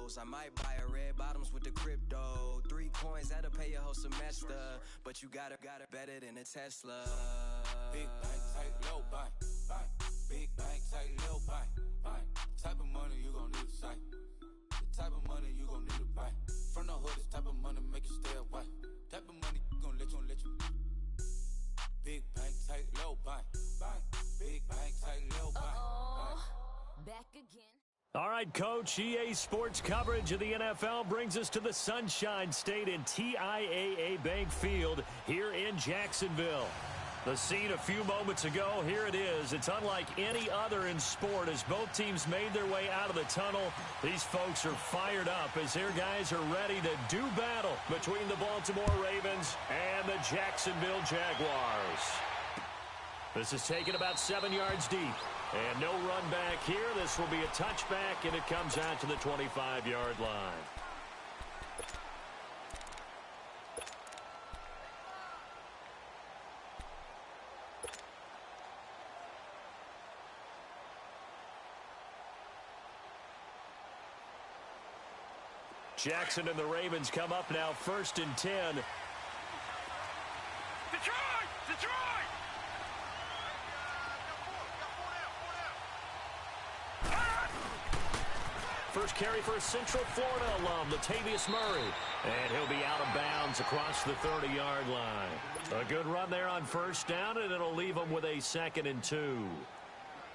I might buy a red bottoms with the crypto. 3 coins, that'll pay your whole semester. But you gotta bet it in a Tesla. Big bank, tight, low bank, bank. Big bank, tight, low bank, bank. Type of money you gon' need to sight. The type of money you gon' need to buy. From the hood, this type of money make you stay away. Type of money gon' let you. Big bank, tight, low bank, bank. Big bank, tight, low bank, bank. Back again. All right, Coach, EA Sports coverage of the NFL brings us to the Sunshine State in TIAA Bank Field here in Jacksonville. The scene a few moments ago, here it is. It's unlike any other in sport as both teams made their way out of the tunnel. These folks are fired up as their guys are ready to do battle between the Baltimore Ravens and the Jacksonville Jaguars. This is taken about 7 yards deep. And no run back here. This will be a touchback, and it comes out to the 25-yard line. Jackson and the Ravens come up now 1st and 10. Detroit! First carry for a Central Florida alum, Latavius Murray. And he'll be out of bounds across the 30-yard line. A good run there on 1st down, and it'll leave them with a 2nd and 2.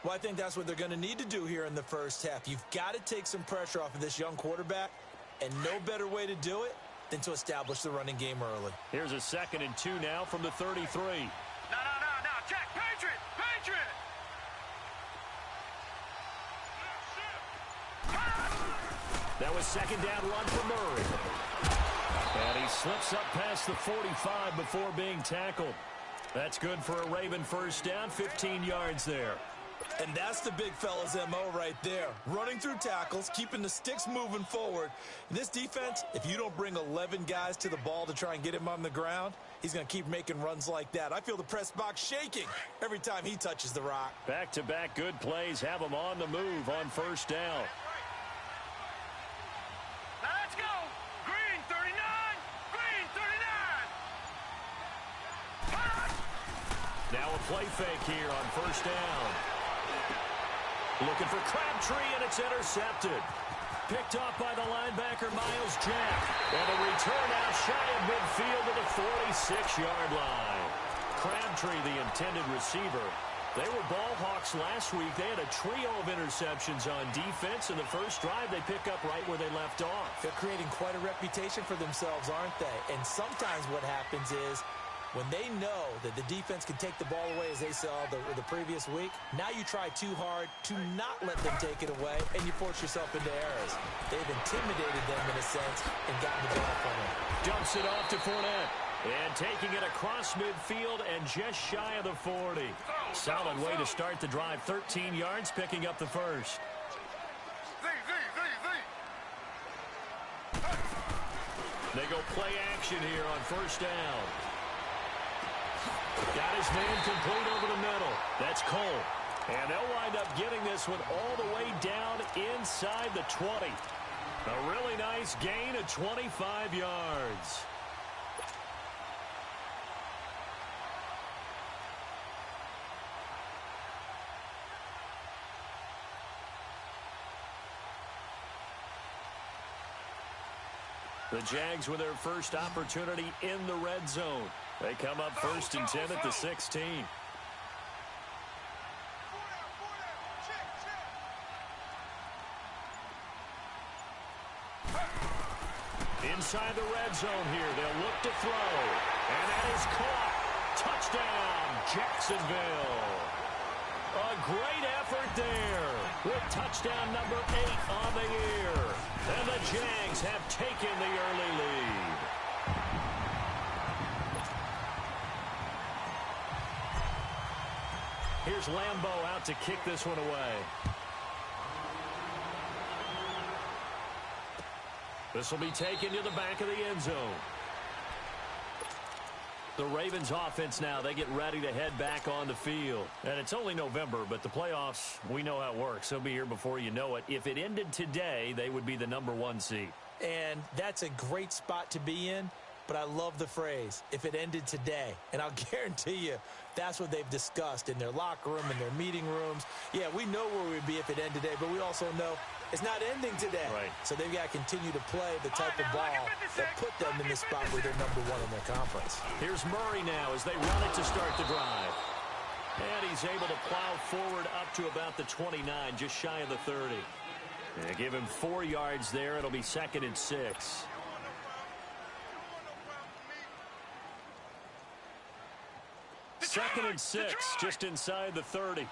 Well, I think that's what they're going to need to do here in the first half. You've got to take some pressure off of this young quarterback, and no better way to do it than to establish the running game early. Here's a 2nd and 2 now from the 33. No, Jack, Patriot! That was 2nd down run for Murray. And he slips up past the 45 before being tackled. That's good for a Raven 1st down, 15 yards there. And that's the big fella's MO right there. Running through tackles, keeping the sticks moving forward. This defense, if you don't bring 11 guys to the ball to try and get him on the ground, he's going to keep making runs like that. I feel the press box shaking every time he touches the rock. Back-to-back good plays have him on the move on 1st down. Now let's go! Green 39! Green 39! Now a play fake here on 1st down. Looking for Crabtree, and it's intercepted. Picked off by the linebacker, Miles Jack. And a return out shy of midfield to the 46-yard line. Crabtree, the intended receiver. They were ball hawks last week. They had a trio of interceptions on defense. In the first drive, they pick up right where they left off. They're creating quite a reputation for themselves, aren't they? And sometimes what happens is, when they know that the defense can take the ball away as they saw the previous week, now you try too hard to not let them take it away, and you force yourself into errors. They've intimidated them in a sense and gotten the ball from them. Dumps it off to Fournette. And taking it across midfield and just shy of the 40. Solid way to start the drive. 13 yards, picking up the first. They go play action here on 1st down. Got his man complete over the middle. That's Cole. And they'll wind up getting this one all the way down inside the 20. A really nice gain of 25 yards. The Jags with their first opportunity in the red zone. They come up 1st and 10 at the 16. Inside the red zone here, they'll look to throw. And that is caught. Touchdown, Jacksonville. A great effort there with touchdown number 8 on the year. And the Jags have taken the early lead. Here's Lambeau out to kick this one away. This will be taken to the back of the end zone. The Ravens offense now, they get ready to head back on the field. And it's only November, but the playoffs, we know how it works. They'll be here before you know it. If it ended today, they would be the #1 seed. And that's a great spot to be in, but I love the phrase, if it ended today. And I'll guarantee you, that's what they've discussed in their locker room, in their meeting rooms. Yeah, we know where we'd be if it ended today, but we also know it's not ending today. Right. So they've got to continue to play the type of ball that put them in the spot where they're #1 in their conference. Here's Murray now as they run it to start the drive. And he's able to plow forward up to about the 29, just shy of the 30. They give him 4 yards there. It'll be 2nd and 6. Second and 6, just inside the 30. All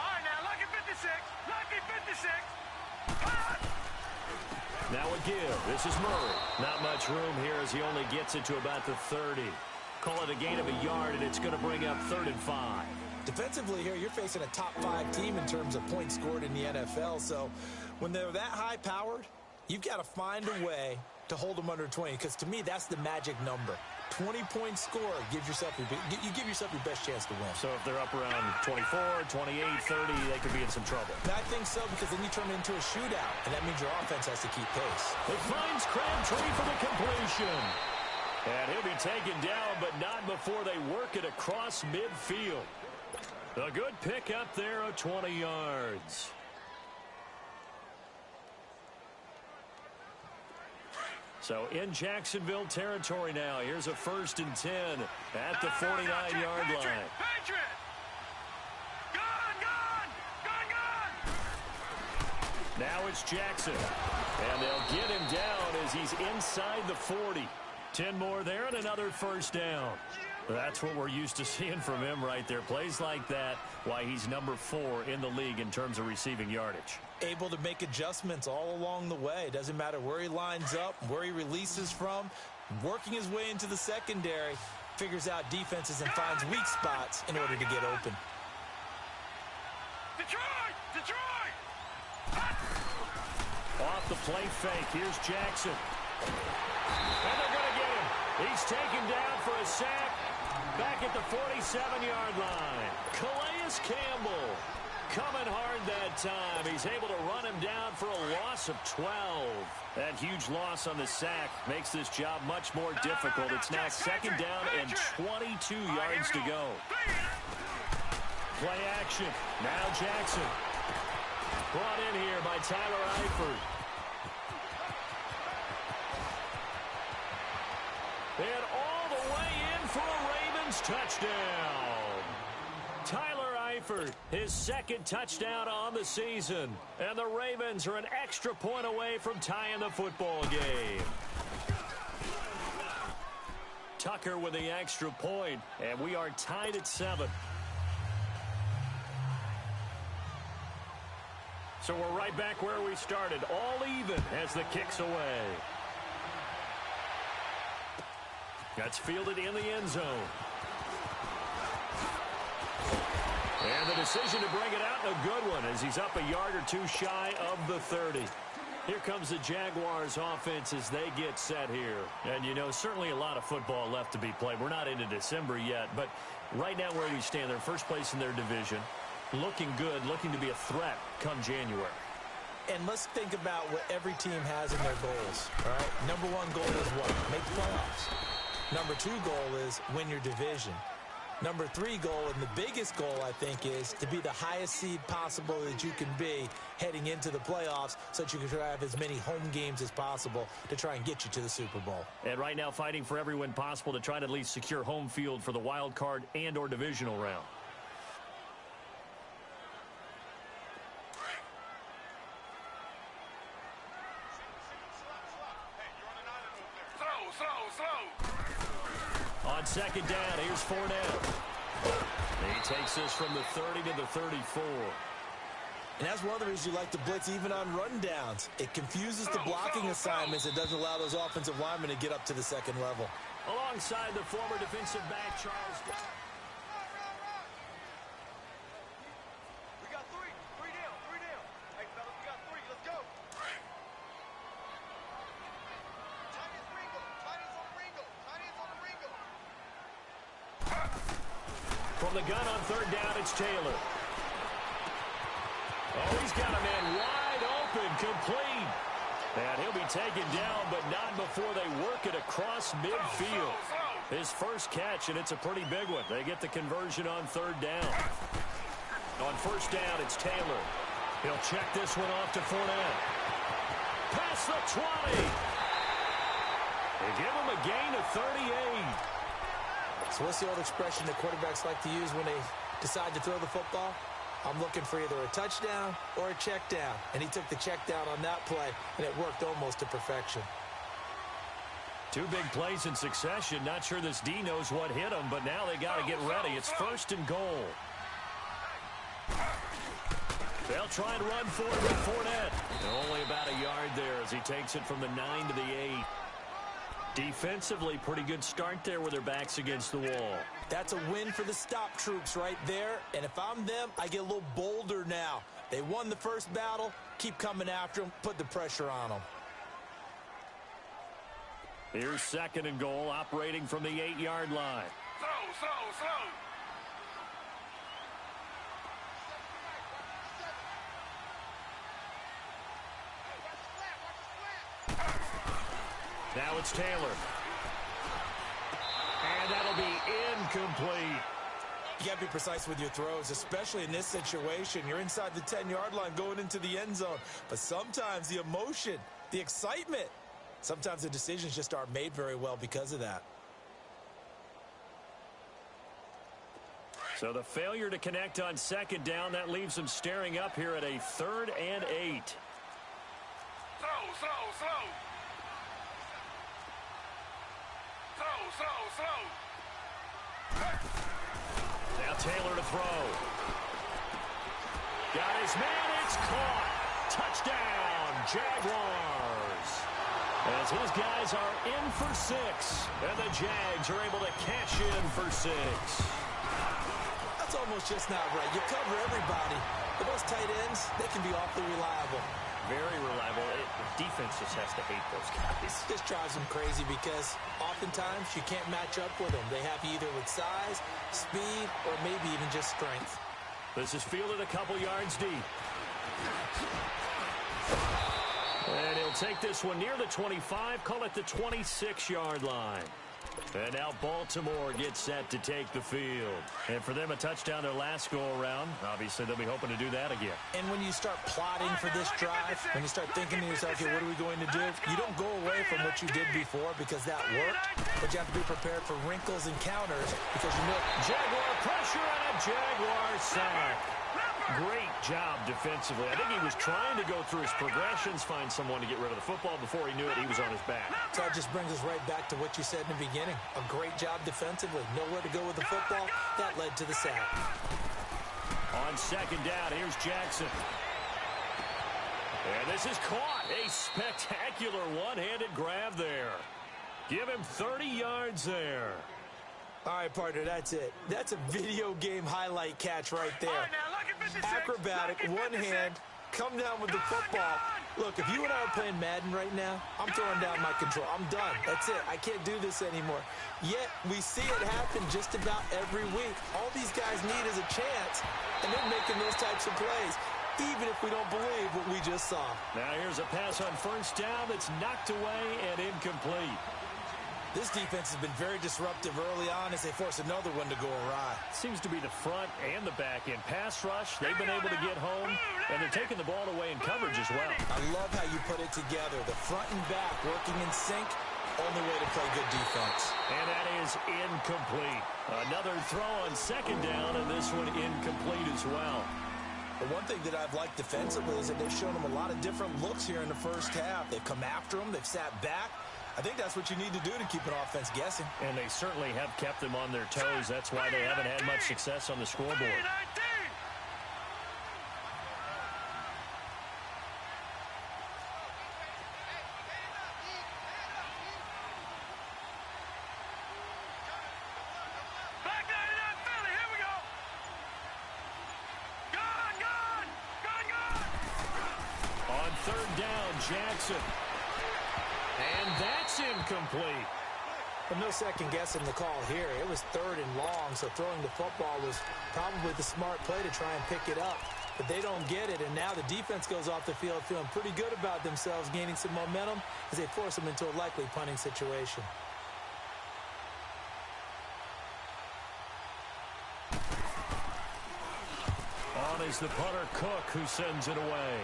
right, now, lucky 56. Lucky 56. Now a give. This is Murray. Not much room here as he only gets it to about the 30. Call it a gain of a yard, and it's going to bring up 3rd and 5. Defensively here, you're facing a top 5 team in terms of points scored in the NFL. So when they're that high-powered, you've got to find a way to hold them under 20, because to me, that's the magic number. 20-point score gives yourself you give yourself your best chance to win. So if they're up around 24, 28, 30, they could be in some trouble. And I think so, because then you turn it into a shootout, and that means your offense has to keep pace. It finds Crabtree for the completion. And he'll be taken down, but not before they work it across midfield. A good pick up there of 20 yards. So in Jacksonville territory now. Here's a 1st and 10 at the 49-yard line. Patriot! Gun! Now it's Jackson. And they'll get him down as he's inside the 40. 10 more there and another 1st down. That's what we're used to seeing from him right there. Plays like that, why he's #4 in the league in terms of receiving yardage. Able to make adjustments all along the way. Doesn't matter where he lines up, where he releases from. Working his way into the secondary, figures out defenses and finds weak spots in order to get open. Detroit! Off the play fake, here's Jackson. And they're going to get him. He's taken down for a sack back at the 47-yard line. Calais Campbell coming hard that time. He's able to run him down for a loss of 12. That huge loss on the sack makes this job much more difficult. It's now 2nd down and 22 yards to go. Play action. Now Jackson. Brought in here by Tyler Eifert. And all the way in for a Ravens touchdown. Tyler Eifert, his 2nd touchdown on the season. And the Ravens are an extra point away from tying the football game. Tucker with the extra point, and we are tied at 7. So we're right back where we started, all even as the kick's away. That's fielded in the end zone. And the decision to bring it out, a good one, as he's up a yard or 2 shy of the 30. Here comes the Jaguars offense as they get set here. And, you know, certainly a lot of football left to be played. We're not into December yet, but right now where we stand, they're first place in their division. Looking good, looking to be a threat come January. And let's think about what every team has in their goals, all right? #1 goal is what? Make the playoffs. #2 goal is win your division. #3 goal, and the biggest goal, I think, is to be the highest seed possible that you can be heading into the playoffs so that you can try to have as many home games as possible to try and get you to the Super Bowl. And right now fighting for every win possible to try to at least secure home field for the wild card and or divisional round. On 2nd down, here's Fournette. He takes this from the 30 to the 34. And that's one of the reasons you like to blitz even on rundowns. It confuses the blocking assignments. It doesn't allow those offensive linemen to get up to the 2nd level. Alongside the former defensive back, Charles. We got 3. 3 down. Hey, fellas, we got 3. Let's go. From the gun on third down, it's Taylor. Oh, he's got a man wide open, complete. And he'll be taken down, but not before they work it across midfield. His first catch, and it's a pretty big one. They get the conversion on third down. On first down, it's Taylor. He'll check this one off to Fournette. Past the 20. They give him a gain of 38. So what's the old expression that quarterbacks like to use when they decide to throw the football? I'm looking for either a touchdown or a check down. And he took the check down on that play, and it worked almost to perfection. Two big plays in succession. Not sure this D knows what hit him, but now they got to get ready. It's first and goal. They'll try and run for it with Fournette. Only about a yard there as he takes it from the 9 to the 8. Defensively, pretty good start there with their backs against the wall. That's a win for the stop troops right there. And if I'm them, I get a little bolder now. They won the first battle. Keep coming after them. Put the pressure on them. Here's second and goal, operating from the 8-yard line. Slow. Now it's Taylor. And that'll be incomplete. You got to be precise with your throws, especially in this situation. You're inside the 10-yard line going into the end zone. But sometimes the emotion, the excitement, sometimes the decisions just aren't made very well because of that. So the failure to connect on second down, that leaves them staring up here at a 3rd and 8. Slow. Now Taylor to throw. Got his man, it's caught. Touchdown, Jaguars. As his guys are in for 6, and the Jags are able to cash in for 6. That's almost just not right. You cover everybody. But those tight ends, they can be awfully reliable. Very reliable. The defense just has to hate those guys. This drives them crazy because oftentimes you can't match up with them. They have you either with size, speed, or maybe even just strength. This is fielded a couple yards deep. And he'll take this one near the 25, call it the 26-yard line. And now Baltimore gets set to take the field. And for them, a touchdown their last go-around. Obviously, they'll be hoping to do that again. And when you start plotting for this drive, when you start thinking to yourself, okay, what are we going to do? You don't go away from what you did before because that worked. But you have to be prepared for wrinkles and counters because you know Jaguar pressure and a Jaguar sack. Great job defensively. I think he was trying to go through his progressions, find someone to get rid of the football. Before he knew it, he was on his back. So that just brings us right back to what you said in the beginning. A great job defensively. Nowhere to go with the football. That led to the sack. On second down, here's Jackson. And this is caught. A spectacular one-handed grab there. Give him 30 yards there. All right, partner, that's it. That's a video game highlight catch right there. All right, now, look at 56. Acrobatic, one hand, come down with the football. Look, if you and I are playing Madden right now, I'm throwing down my control. I'm done. That's it. I can't do this anymore. Yet, we see it happen just about every week. All these guys need is a chance, and they're making those types of plays, even if we don't believe what we just saw. Now here's a pass on first down that's knocked away and incomplete. This defense has been very disruptive early on as they force another one to go awry. Seems to be the front and the back end. Pass rush, they've been able to get home, and they're taking the ball away in coverage as well. I love how you put it together. The front and back working in sync, only way to play good defense. And that is incomplete. Another throw on second down, and this one incomplete as well. The one thing that I've liked defensively is that they've shown them a lot of different looks here in the first half. They've come after them, they've sat back. I think that's what you need to do to keep an offense guessing. And they certainly have kept them on their toes. That's why they haven't had much success on the scoreboard. On third down, Jackson. And that's incomplete. But no second guessing the call here. It was 3rd and long, so throwing the football was probably the smart play to try and pick it up. But they don't get it, and now the defense goes off the field feeling pretty good about themselves, gaining some momentum as they force them into a likely punting situation. On is the punter, Cook, who sends it away.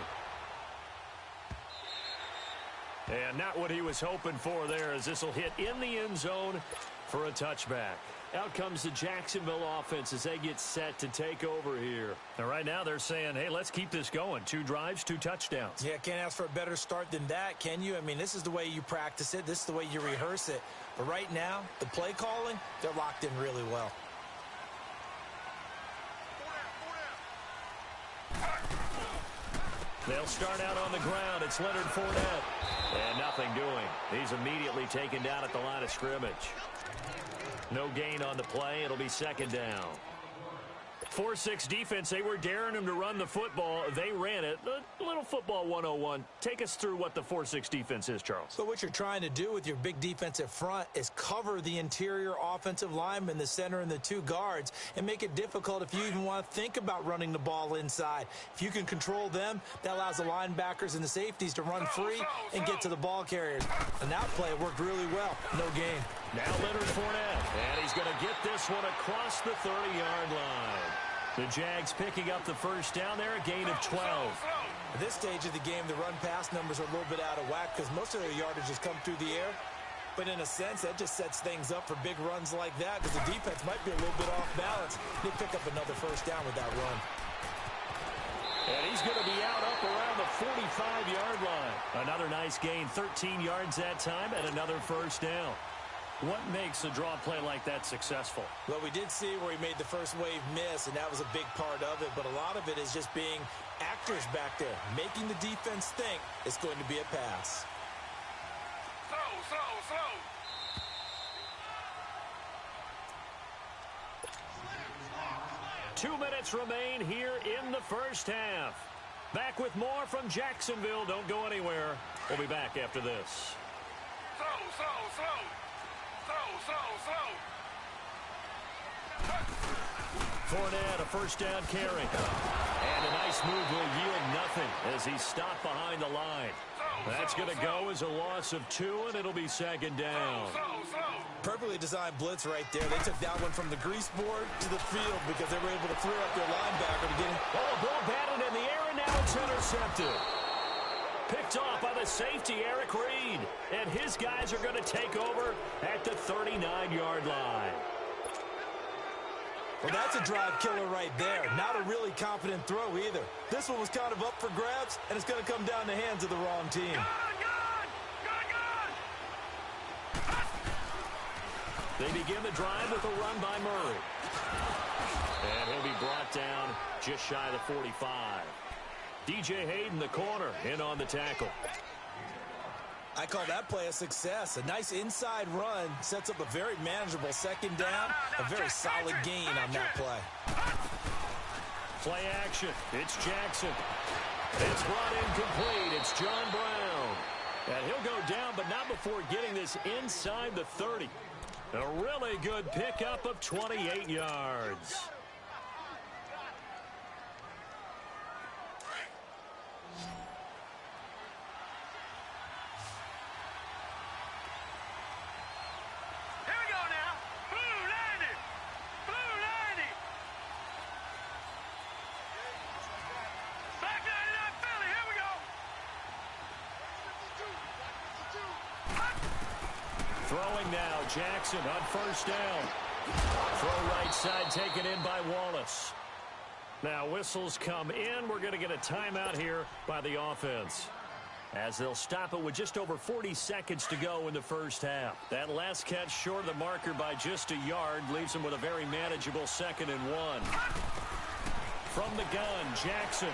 And not what he was hoping for there, as this will hit in the end zone for a touchback. Out comes the Jacksonville offense as they get set to take over here. And right now they're saying, hey, let's keep this going. 2 drives, 2 touchdowns. Yeah, can't ask for a better start than that, can you? I mean, this is the way you practice it. This is the way you rehearse it. But right now, the play calling, they're locked in really well. They'll start out on the ground. It's Leonard Fournette. And nothing doing. He's immediately taken down at the line of scrimmage. No gain on the play. It'll be 2nd down. 4-6 defense. They were daring him to run the football. They ran it. A little football 101. Take us through what the 4-6 defense is, Charles. So what you're trying to do with your big defensive front is cover the interior offensive lineman, the center, and the 2 guards, and make it difficult if you even want to think about running the ball inside. If you can control them, that allows the linebackers and the safeties to run free and get to the ball carriers. And that play worked really well. No gain. Now Leonard Fournette, and he's going to get this one across the 30-yard line. The Jags picking up the first down there, a gain of 12. At this stage of the game, the run-pass numbers are a little bit out of whack because most of their yardage has come through the air. But in a sense, that just sets things up for big runs like that because the defense might be a little bit off balance. They pick up another first down with that run. And he's going to be out up around the 45-yard line. Another nice gain, 13 yards that time, and another first down. What makes a draw play like that successful? Well, we did see where he made the first wave miss, and that was a big part of it. But a lot of it is just being actors back there, making the defense think it's going to be a pass. Slow. 2 minutes remain here in the first half. Back with more from Jacksonville. Don't go anywhere. We'll be back after this. Slow. Fournette, a first down carry. And a nice move will yield nothing as he's stopped behind the line. That's going to go as a loss of 2, and it'll be 2nd down. Perfectly designed blitz right there. They took that one from the grease board to the field because they were able to throw up their linebacker to get him. Oh, ball batted in the air, and now it's intercepted. Picked off by the safety, Eric Reed. And his guys are going to take over at the 39-yard line. Well, that's a drive killer right there. Not a really confident throw either. This one was kind of up for grabs, and it's going to come down the hands of the wrong team. They begin the drive with a run by Murray. And he'll be brought down just shy of the 45. DJ Hayden, the corner, in on the tackle. I call that play a success. A nice inside run sets up a very manageable 2nd down. A very solid gain on that play. Play action. It's Jackson. It's brought in complete. It's John Brown. And he'll go down, but not before getting this inside the 30. A really good pickup of 28 yards. Throwing now, Jackson on first down. Throw right side taken in by Wallace. Now whistles come in. We're going to get a timeout here by the offense, as they'll stop it with just over 40 seconds to go in the first half. That last catch short of the marker by just a yard leaves them with a very manageable 2nd and 1. From the gun, Jackson.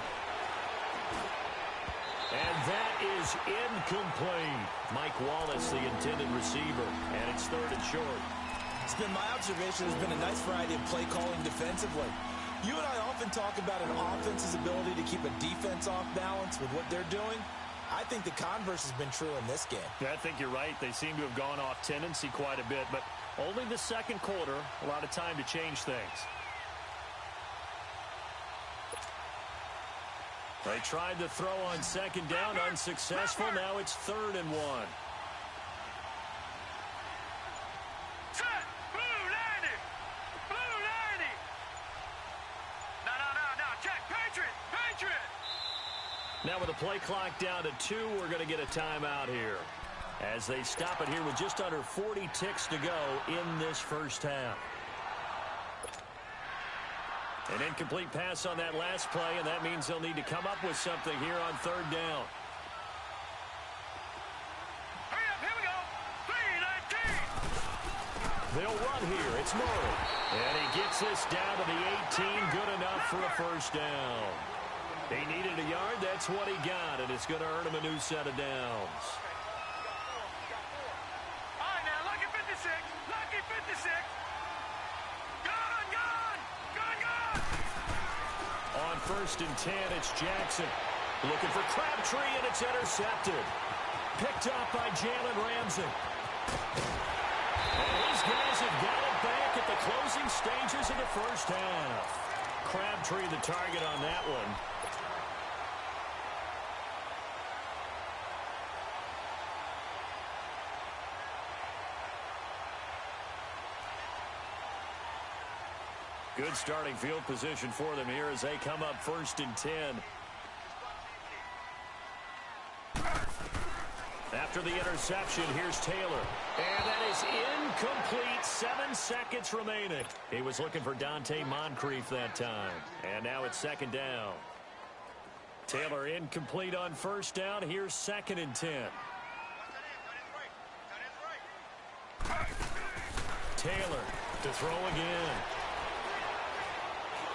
And that is incomplete. Mike Wallace, the intended receiver, and it's 3rd and short. It's been my observation there's been a nice variety of play calling defensively. You and I often talk about an offense's ability to keep a defense off balance with what they're doing. I think the converse has been true in this game. Yeah, I think you're right. They seem to have gone off tendency quite a bit, but only the second quarter, a lot of time to change things. They tried to throw on second down, unsuccessful. Now it's 3rd and 1. Set! Blue 90! Blue 90! No, check! Patriot! Now with the play clock down to 2, we're going to get a timeout here, as they stop it here with just under 40 ticks to go in this first half. An incomplete pass on that last play, and that means they'll need to come up with something here on 3rd down. Hurry up, here we go! 3-19! They'll run here. It's Murray. And he gets this down to the 18. Good enough for a first down. He needed a yard. That's what he got, and it's going to earn him a new set of downs. All right, now, lucky 56. Lucky 56. Gun! On 1st and 10, it's Jackson. Looking for Crabtree, and it's intercepted. Picked up by Jalen Ramsey. And these guys have got it back at the closing stages of the first half. Crabtree the target on that one. Good starting field position for them here as they come up 1st and 10. After the interception, here's Taylor. And that is incomplete. 7 seconds remaining. He was looking for Dante Moncrief that time. And now it's 2nd down. Taylor incomplete on 1st down. Here's 2nd and 10. Taylor to throw again.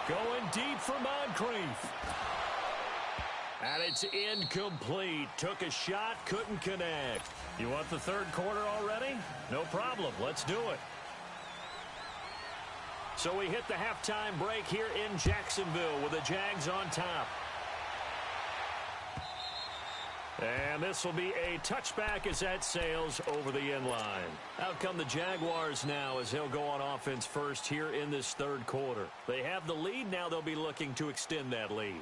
Going deep for Moncrief. And it's incomplete. Took a shot, couldn't connect. You want the 3rd quarter already? No problem. Let's do it. So we hit the halftime break here in Jacksonville with the Jags on top. And this will be a touchback as that sails over the end line. Out come the Jaguars now as they'll go on offense first here in this 3rd quarter. They have the lead. Now they'll be looking to extend that lead.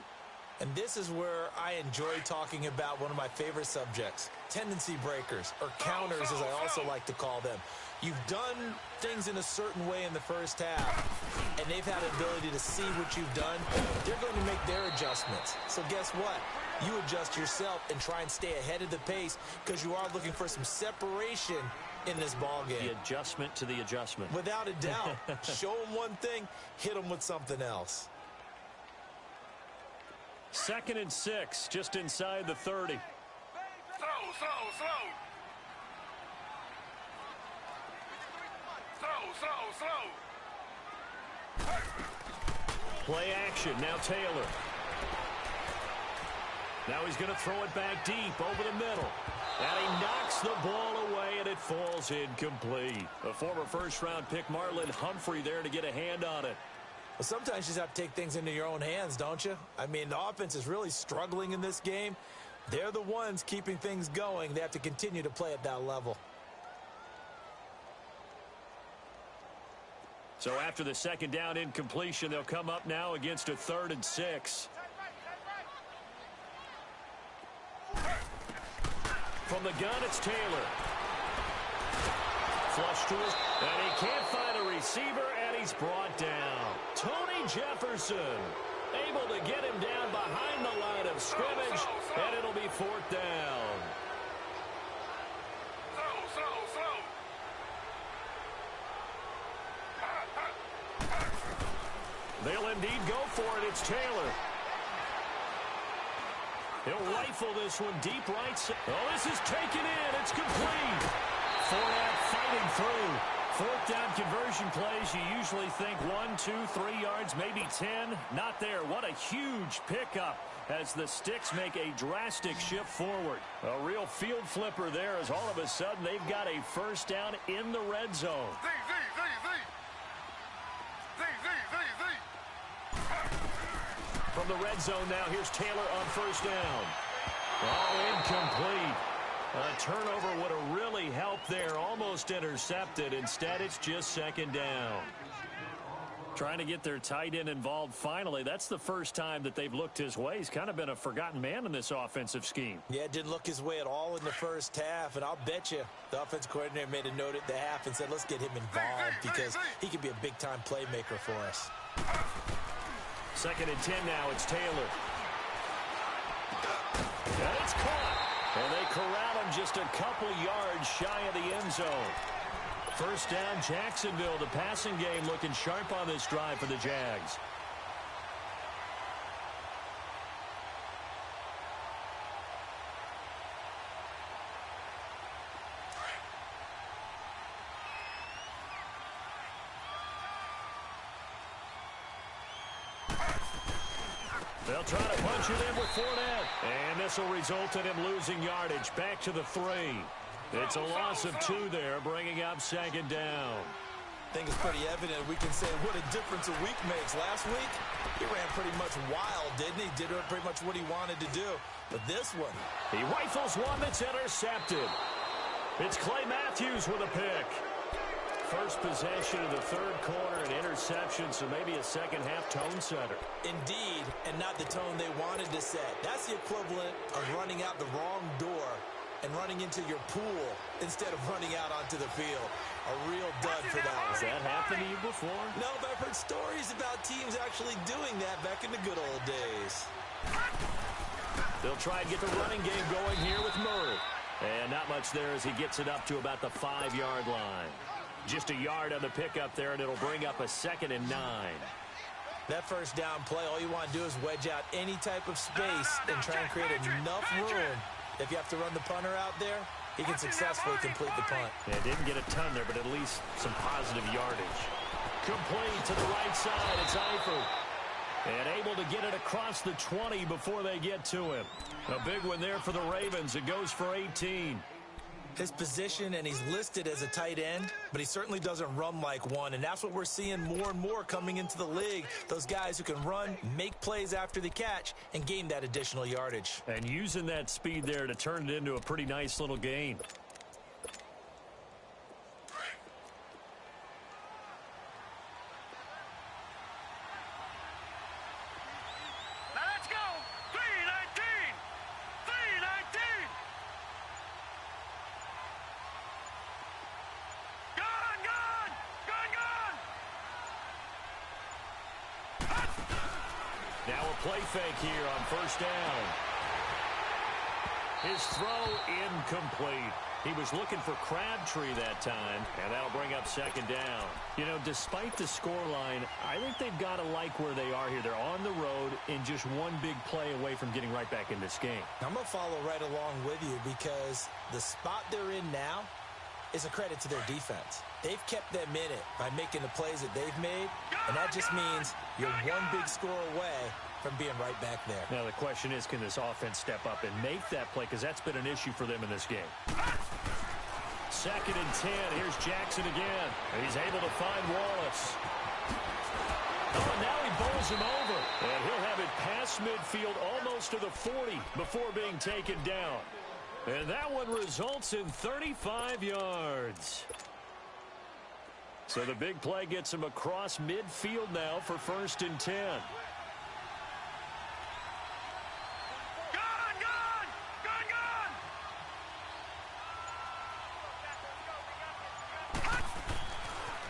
And this is where I enjoy talking about one of my favorite subjects, tendency breakers, or counters as I also like to call them. You've done things in a certain way in the first half, and they've had an ability to see what you've done. They're going to make their adjustments. So guess what? You adjust yourself and try and stay ahead of the pace because you are looking for some separation in this ball game. The adjustment to the adjustment. Without a doubt. Show them one thing, hit them with something else. 2nd and 6, just inside the 30. Slow. Play action. Now Taylor. Now he's going to throw it back deep over the middle. And he knocks the ball away, and it falls incomplete. A former first-round pick, Marlon Humphrey, there to get a hand on it. Well, sometimes you just have to take things into your own hands, don't you? I mean, the offense is really struggling in this game. They're the ones keeping things going. They have to continue to play at that level. So after the 2nd down incompletion, they'll come up now against a 3rd and 6. From the gun, it's Taylor. Flush to his, and he can't find a receiver, and he's brought down. Tony Jefferson able to get him down behind the line of scrimmage, and it'll be 4th down. They'll indeed go for it. It's Taylor. He'll rifle this one deep right side. Oh, this is taken in. It's complete. Fournette fighting through. 4th down conversion plays, you usually think 1, 2, 3 yards, maybe 10. Not there. What a huge pickup as the Sticks make a drastic shift forward. A real field flipper there as all of a sudden they've got a first down in the red zone. From the red zone now, here's Taylor on 1st down. Oh, incomplete. A turnover would have really helped there. Almost intercepted. Instead, it's just second down. Trying to get their tight end involved finally. That's the first time that they've looked his way. He's kind of been a forgotten man in this offensive scheme. Yeah, didn't look his way at all in the first half. And I'll bet you the offensive coordinator made a note at the half and said, let's get him involved because he could be a big-time playmaker for us. 2nd and 10 now. It's Taylor. And it's caught. And they corral him just a couple yards shy of the end zone. First down, Jacksonville. The passing game looking sharp on this drive for the Jags. They'll try to punch it in with Fournette. And this will result in him losing yardage. Back to the 3. It's a loss of 2 there, bringing up 2nd down. I think it's pretty evident. We can say what a difference a week makes. Last week, he ran pretty much wild, didn't he? Did pretty much what he wanted to do. But this one, he rifles one that's intercepted. It's Clay Matthews with a pick. First possession of the 3rd quarter, an interception, so maybe a second-half tone setter. Indeed, and not the tone they wanted to set. That's the equivalent of running out the wrong door and running into your pool instead of running out onto the field. A real dud for that one. Has that happened to you before? No, but I've heard stories about teams actually doing that back in the good old days. They'll try and get the running game going here with Murray. And not much there as he gets it up to about the 5-yard line. Just a yard on the pickup there, and it'll bring up a 2nd and 9. That first down play, all you want to do is wedge out any type of space and try and create enough room. If you have to run the punter out there, he can successfully complete the punt. Yeah, didn't get a ton there, but at least some positive yardage. Complete to the right side. It's Eifert. And able to get it across the 20 before they get to him. A big one there for the Ravens. It goes for 18. His position, and he's listed as a tight end, but he certainly doesn't run like one, and that's what we're seeing more and more coming into the league. Those guys who can run, make plays after the catch, and gain that additional yardage. And using that speed there to turn it into a pretty nice little gain. Play fake here on first down. His throw incomplete. He was looking for Crabtree that time, and that'll bring up 2nd down. You know, despite the scoreline, I think they've got to like where they are here. They're on the road and just one big play away from getting right back in this game. I'm going to follow right along with you because the spot they're in now is a credit to their defense. They've kept them in it by making the plays that they've made, and that just means you're one big score away from being right back there. Now the question is, can this offense step up and make that play? Because that's been an issue for them in this game. 2nd and 10. Here's Jackson again. He's able to find Wallace. Oh, and now he bowls him over. And he'll have it past midfield almost to the 40 before being taken down. And that one results in 35 yards. So the big play gets him across midfield now for 1st and 10.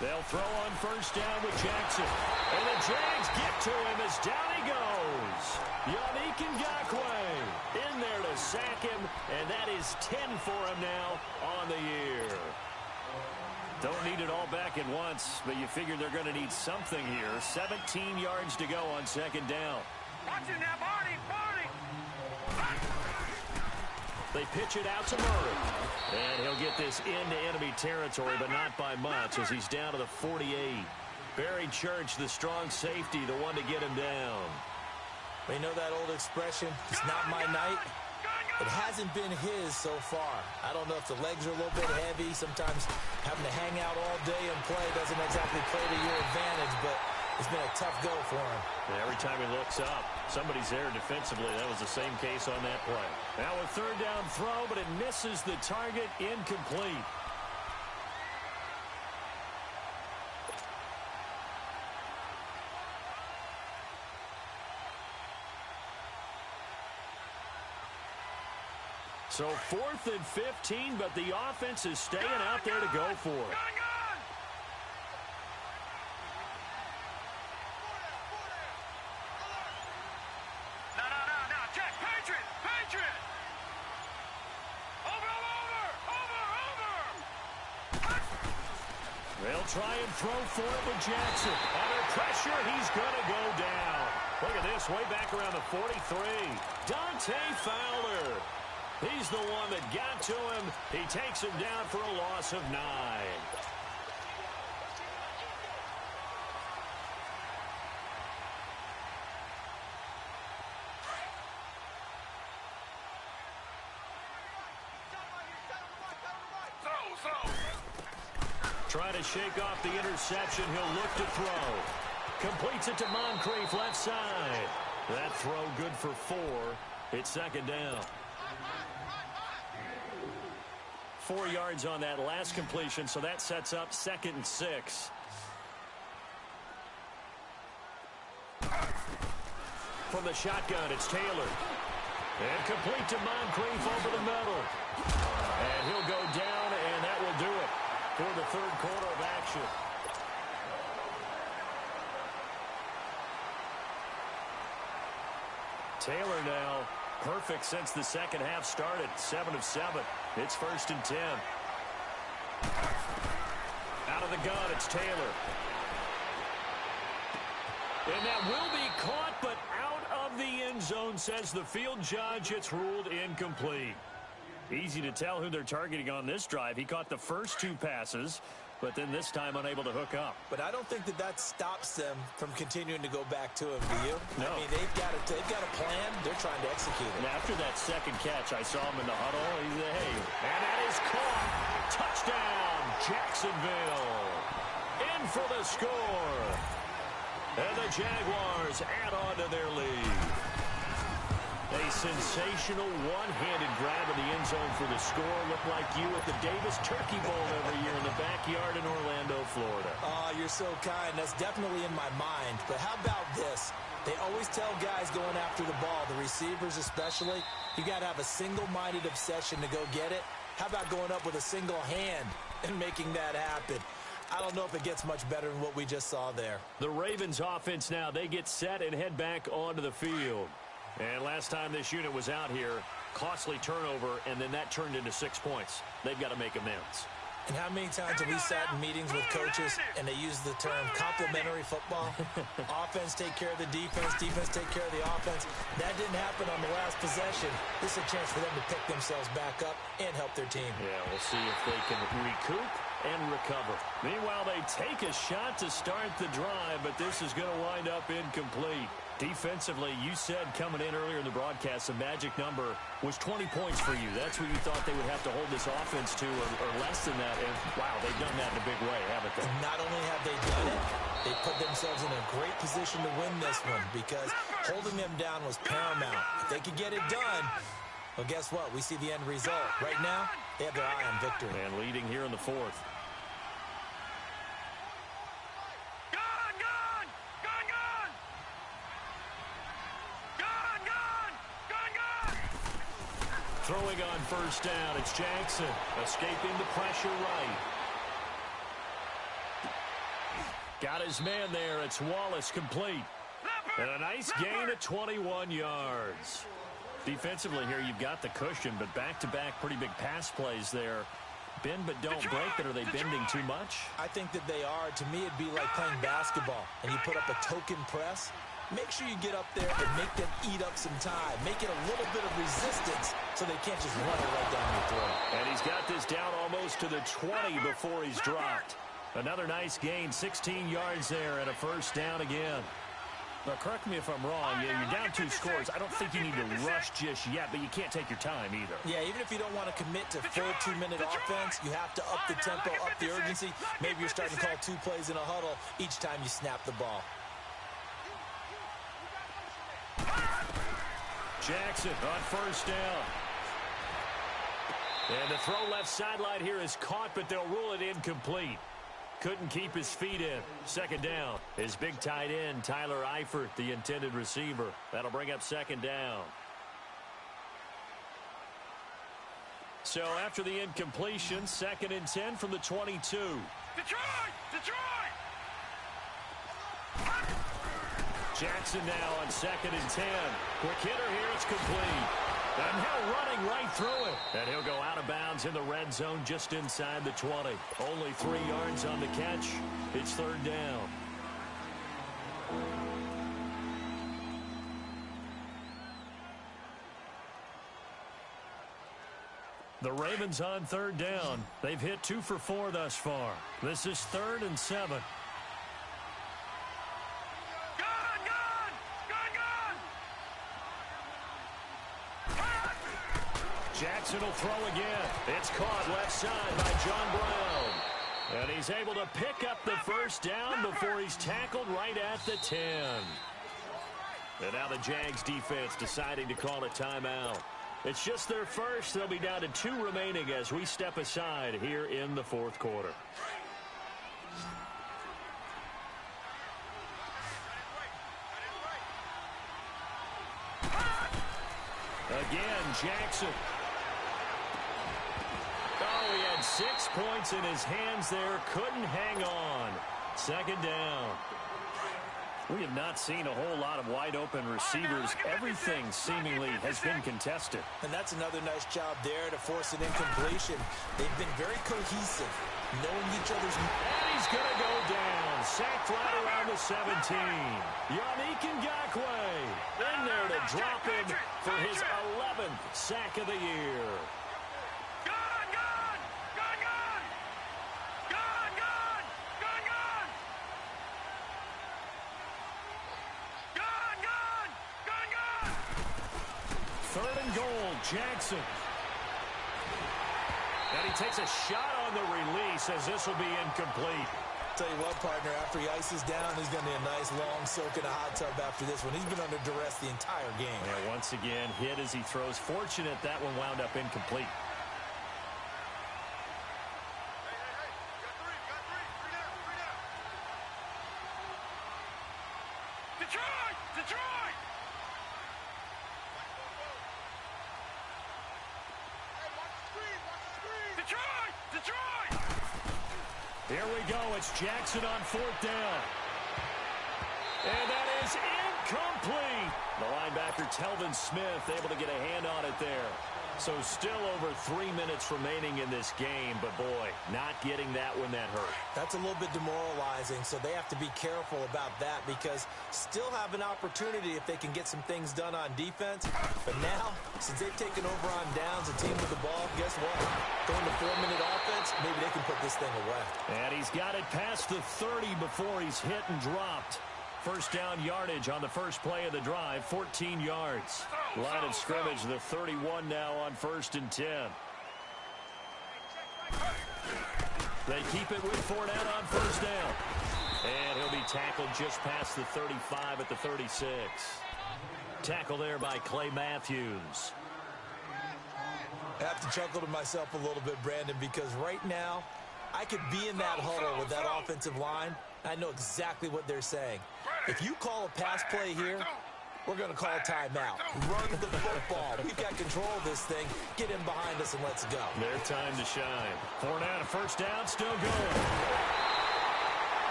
They'll throw on first down with Jackson. And the Jags get to him as down he goes. Yannick Ngakoue in there to sack him, and that is 10 for him now on the year. Don't need it all back at once, but you figure they're going to need something here. 17 yards to go on 2nd down. Watching that, Barney! They pitch it out to Murray. And he'll get this into enemy territory, but not by much as he's down to the 48. Barry Church, the strong safety, the one to get him down. We know that old expression, it's not my night. It hasn't been his so far. I don't know if the legs are a little bit heavy. Sometimes having to hang out all day and play doesn't exactly play to your advantage, but It's been a tough go for him. And every time he looks up, somebody's there defensively. That was the same case on that play. Now a third down throw, but it misses the target, incomplete. So 4th and 15, but the offense is staying out there to go for it. They'll try and throw for it with Jackson. Under pressure, he's going to go down. Look at this, way back around the 43. Dante Fowler. He's the one that got to him. He takes him down for a loss of 9. Trying to shake off the interception. He'll look to throw. Completes it to Moncrief, left side. That throw good for 4. It's second down. 4 yards on that last completion, so that sets up 2nd and 6. From the shotgun, it's Taylor. And complete to Moncrief over the middle. And he'll go down, and that will do it for the third quarter of action. Taylor now perfect since the second half started. 7 of 7. It's 1st and 10. Out of the gun, it's Taylor. And that will be caught, but out of the end zone, says the field judge. It's ruled incomplete. Easy to tell who they're targeting on this drive. He caught the first 2 passes, but then this time unable to hook up. But I don't think that stops them from continuing to go back to him, do you? No. I mean, they've got a plan. They're trying to execute it. And after that second catch, I saw him in the huddle. He's a, hey, and that is caught. Touchdown, Jacksonville. In for the score. And the Jaguars add on to their lead. A sensational one-handed grab in the end zone for the score. Looked like you at the Davis Turkey Bowl every year in the backyard in Orlando, Florida. Oh, you're so kind. That's definitely in my mind. But how about this? They always tell guys going after the ball, the receivers especially, you got to have a single-minded obsession to go get it. How about going up with a single hand and making that happen? I don't know if it gets much better than what we just saw there. The Ravens offense now, they get set and head back onto the field. And last time this unit was out here, costly turnover, and then that turned into 6 points. They've got to make amends. And how many times have we sat in meetings with coaches and they use the term complementary football? Offense take care of the defense, defense take care of the offense. That didn't happen on the last possession. This is a chance for them to pick themselves back up and help their team. Yeah, we'll see if they can recoup and recover. Meanwhile, they take a shot to start the drive, but this is going to wind up incomplete. Defensively, you said coming in earlier in the broadcast, the magic number was 20 points for you. That's what you thought they would have to hold this offense to, or less than that. And, wow, they've done that in a big way, haven't they? And not only have they done it, they put themselves in a great position to win this one because holding them down was paramount. If they could get it done, well, guess what? We see the end result. Right now, they have their eye on victory. And leading here in the 4th. Throwing on first down, it's Jackson, escaping the pressure right. Got his man there, it's Wallace complete. And a nice gain at 21 yards. Defensively here, you've got the cushion, but back-to-back pretty big pass plays there. Bend but don't break, but are they bending too much? I think that they are. To me, it'd be like playing basketball, and you put up a token press. Make sure you get up there and make them eat up some time. Make it a little bit of resistance so they can't just run it right down your throat. And he's got this down almost to the 20 before he's dropped. Another nice gain, 16 yards there, and a first down again. Now, correct me if I'm wrong. Yeah, you're down 2 scores. I don't think you need to rush just yet, but you can't take your time either. Yeah, even if you don't want to commit to full 2-minute offense, you have to up the tempo, up the urgency. Maybe you're starting to call 2 plays in a huddle each time you snap the ball. Jackson on first down. And the throw left sideline here is caught, but they'll rule it incomplete. Couldn't keep his feet in. Second down. His big tight end, Tyler Eifert, the intended receiver. That'll bring up second down. So after the incompletion, 2nd and 10 from the 22. Detroit! Detroit! Jackson now on 2nd and 10. Quick hitter here, it's complete. And now running right through it. And he'll go out of bounds in the red zone just inside the 20. Only 3 yards on the catch. It's 3rd down. The Ravens on 3rd down. They've hit 2 for 4 thus far. This is 3rd and 7. Jackson will throw again. It's caught left side by John Brown. And he's able to pick up the first down before he's tackled right at the 10. And now the Jags defense deciding to call a timeout. It's just their first. They'll be down to 2 remaining as we step aside here in the 4th quarter. Again, Jackson. Oh, he had 6 points in his hands there. Couldn't hang on. 2nd down. We have not seen a whole lot of wide-open receivers. Everything seemingly has been contested. And that's another nice job there to force an incompletion. They've been very cohesive, knowing each other's... And he's going to go down. Sacked right around the 17. Yannick Ngakoue in there to drop him for his 11th sack of the year. Jackson. And he takes a shot on the release as this will be incomplete. Tell you what, partner, after he ices down, he's going to need a nice long soak in a hot tub after this one. He's been under duress the entire game. Yeah, once again, hit as he throws. Fortunate that one wound up incomplete. Detroit! Detroit! Detroit! Detroit! Here we go. It's Jackson on 4th down. And that is incomplete. The linebacker, Telvin Smith, able to get a hand on it there. So still over 3 minutes remaining in this game, but boy, not getting that when that hurt. That's a little bit demoralizing, so they have to be careful about that because still have an opportunity if they can get some things done on defense. But now, since they've taken over on downs, a team with the ball, guess what? Going to 4-minute offense, maybe they can put this thing away. And he's got it past the 30 before he's hit and dropped. First down yardage on the first play of the drive, 14 yards. Line of scrimmage, the 31 now on 1st and 10. They keep it with Fournette on first down. And he'll be tackled just past the 35 at the 36. Tackle there by Clay Matthews. I have to chuckle to myself a little bit, Brandon, because right now, I could be in that huddle with that offensive line. I know exactly what they're saying. If you call a pass play here, we're going to call a timeout. Run the football. We've got control of this thing. Get in behind us and let's go. Their time to shine. Fournette, a first down, still going.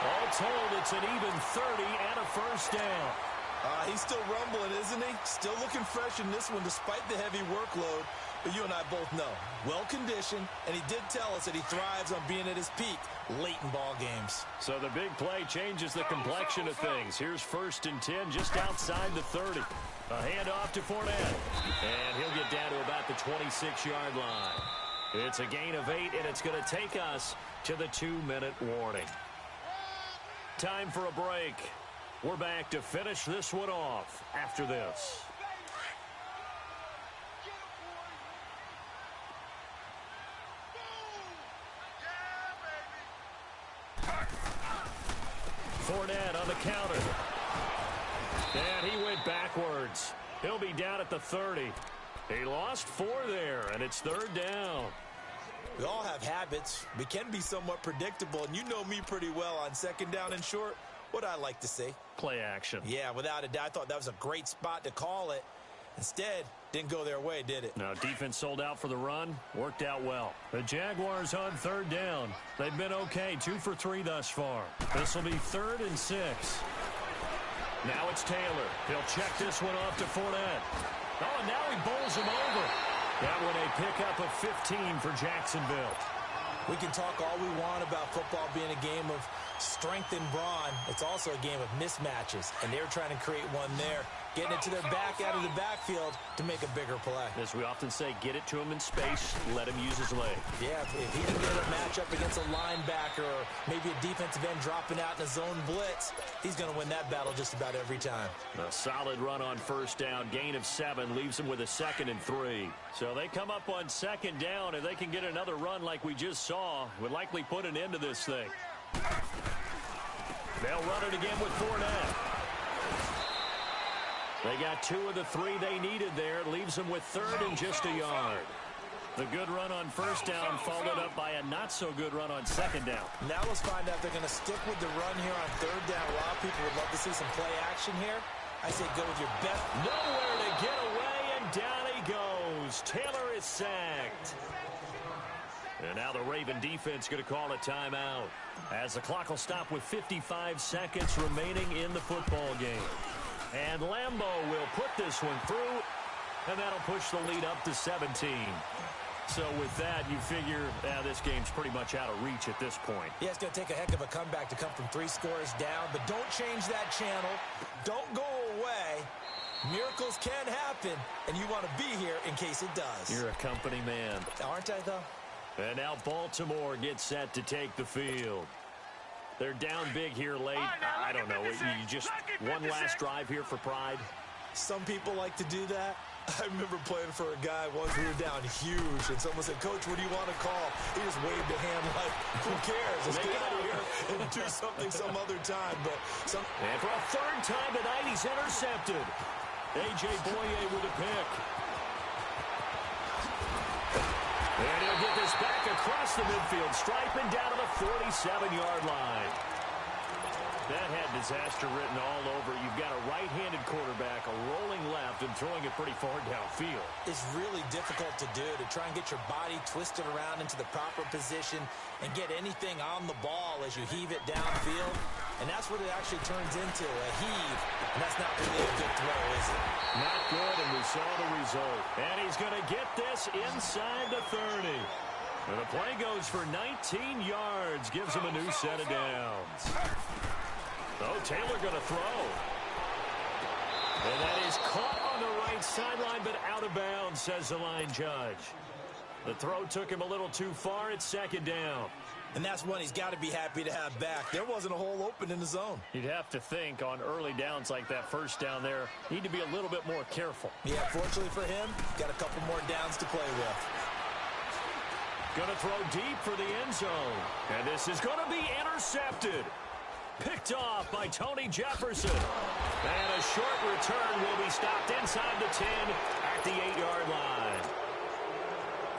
All told, it's an even 30 and a first down. He's still rumbling, isn't he? Still looking fresh in this one despite the heavy workload. But you and I both know, well-conditioned, and he did tell us that he thrives on being at his peak late in ball games. So the big play changes the complexion of things. Here's 1st and 10 just outside the 30. A handoff to Fournette. And he'll get down to about the 26-yard line. It's a gain of 8, and it's going to take us to the 2-minute warning. Time for a break. We're back to finish this one off after this. Fournette on the counter. And he went backwards. He'll be down at the 30. He lost 4 there, and it's 3rd down. We all have habits. We can be somewhat predictable, and you know me pretty well on 2nd down and short. What I like to see. Play action. Yeah, without a doubt. I thought that was a great spot to call it. Instead, didn't go their way, did it? No, defense sold out for the run. Worked out well. The Jaguars on 3rd down. They've been okay. 2 for 3 thus far. This will be 3rd and 6. Now it's Taylor. He'll check this one off to Fournette. Oh, and now he bowls him over. That one a pickup of 15 for Jacksonville. We can talk all we want about football being a game of strength and brawn. It's also a game of mismatches, and they're trying to create one there, getting it to their back out of the backfield to make a bigger play. As we often say, get it to him in space, let him use his leg. Yeah, if he can get a matchup against a linebacker or maybe a defensive end dropping out in a zone blitz, he's going to win that battle just about every time. A solid run on 1st down, gain of 7, leaves him with a 2nd and 3. So they come up on 2nd down, and they can get another run like we just saw. Would likely put an end to this thing. They'll run it again with Fournette. They got 2 of the 3 they needed there. Leaves them with 3rd and just a yard. The good run on 1st down followed up by a not-so-good run on 2nd down. Now let's find out if they're going to stick with the run here on 3rd down. A lot of people would love to see some play action here. I say go with your best. Nowhere to get away, and down he goes. Taylor is sacked. And now the Raven defense going to call a timeout as the clock will stop with 55 seconds remaining in the football game. And Lambo will put this one through, and that'll push the lead up to 17. So with that, you figure this game's pretty much out of reach at this point. Yeah, it's going to take a heck of a comeback to come from 3 scores down, but don't change that channel. Don't go away. Miracles can happen, and you want to be here in case it does. You're a company man. Aren't I, though? And now Baltimore gets set to take the field. They're down big here late. I don't know. You just one last drive here for pride. Some people like to do that. I remember playing for a guy once. We were down huge, and someone said, "Coach, what do you want to call?" He just waved a hand like, "Who cares? Let's get out of here and do something some other time." And for a 3rd time tonight, he's intercepted. A.J. Boye with a pick. And he'll get this back across the midfield stripe and down to the 47-yard line. That had disaster written all over. You've got a right-handed quarterback, a rolling left, and throwing it pretty far downfield. It's really difficult to do, to try and get your body twisted around into the proper position and get anything on the ball as you heave it downfield. And that's what it actually turns into, a heave. And that's not really a good throw, is it? Not good, and we saw the result. And he's going to get this inside the 30. And the play goes for 19 yards, gives him a new set of downs. Oh, Taylor going to throw. And that is caught on the right sideline, but out of bounds, says the line judge. The throw took him a little too far. It's 2nd down. And that's one he's got to be happy to have back. There wasn't a hole open in the zone. You'd have to think on early downs like that 1st down there, need to be a little bit more careful. Yeah, fortunately for him, got a couple more downs to play with. Going to throw deep for the end zone. And this is going to be intercepted. Picked off by Tony Jefferson. And a short return will be stopped inside the 10 at the 8-yard line.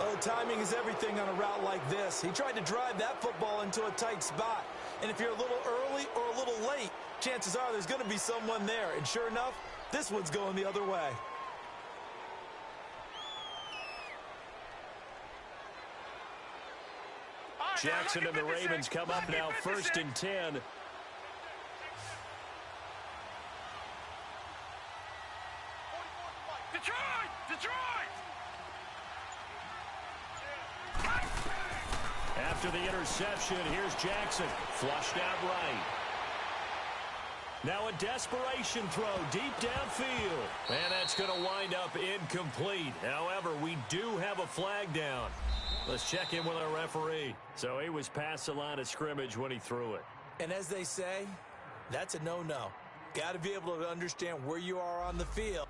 Oh, timing is everything on a route like this. He tried to drive that football into a tight spot. And if you're a little early or a little late, chances are there's going to be someone there. And sure enough, this one's going the other way. Jackson and the Ravens come up now 1st and 10. Detroit! After the interception, here's Jackson. Flushed out right. Now a desperation throw deep downfield. And that's going to wind up incomplete. However, we do have a flag down. Let's check in with our referee. So he was past the line of scrimmage when he threw it. And as they say, that's a no-no. Got to be able to understand where you are on the field.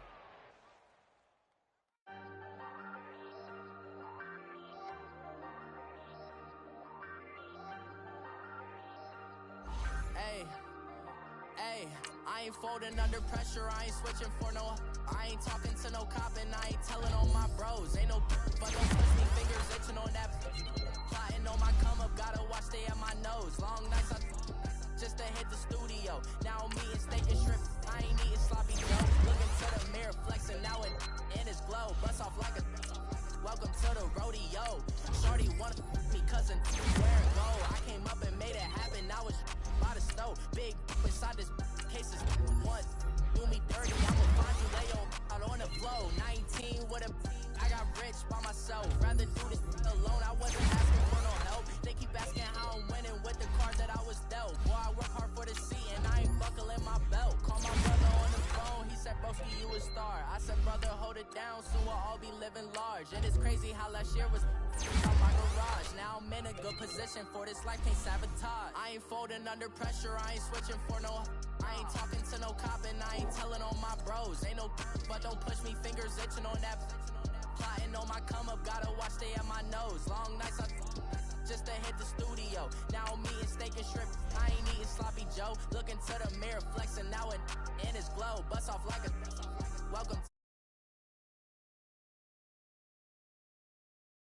I ain't folding under pressure, I ain't switching for no. I ain't talking to no cop and I ain't telling on my bros. Ain't no but don't push me, fingers itching on that. Plotting on my come up, gotta watch stay at my nose. Long nights just to hit the studio. Now I'm eating steak and shrimp, I ain't eating sloppy Joe. Looking to the mirror, flexing now and in his glow. Bust off like a welcome to the rodeo. Shorty wanna me cousin, where it go? I came up and made it happen, now it's by the stove. Big inside this cases once. Do me dirty, I'ma find you lay out on the floor. 19 with a I got rich by myself. Rather do this alone, I wasn't asking for no help. They keep asking how I'm winning with the cards that I was dealt. Boy, I work hard for the seat and I ain't buckling my belt. Call my brother on the phone, he said, broski, you a star. I said, brother, hold it down, soon we'll all be living large. And it's crazy how last year was out my garage. Now I'm in a good position for this life, can't sabotage. I ain't folding under pressure, I ain't switching for no. I ain't talking to no cop and I ain't telling on my bros. Ain't no but don't push me, fingers itching on that. Plotting on my come up, gotta watch stay at my nose. Long nights just to hit the studio. Now I'm eating steak and shrimp, I ain't eating sloppy Joe. Looking to the mirror, flexing now and in his glow. Bust off like a welcome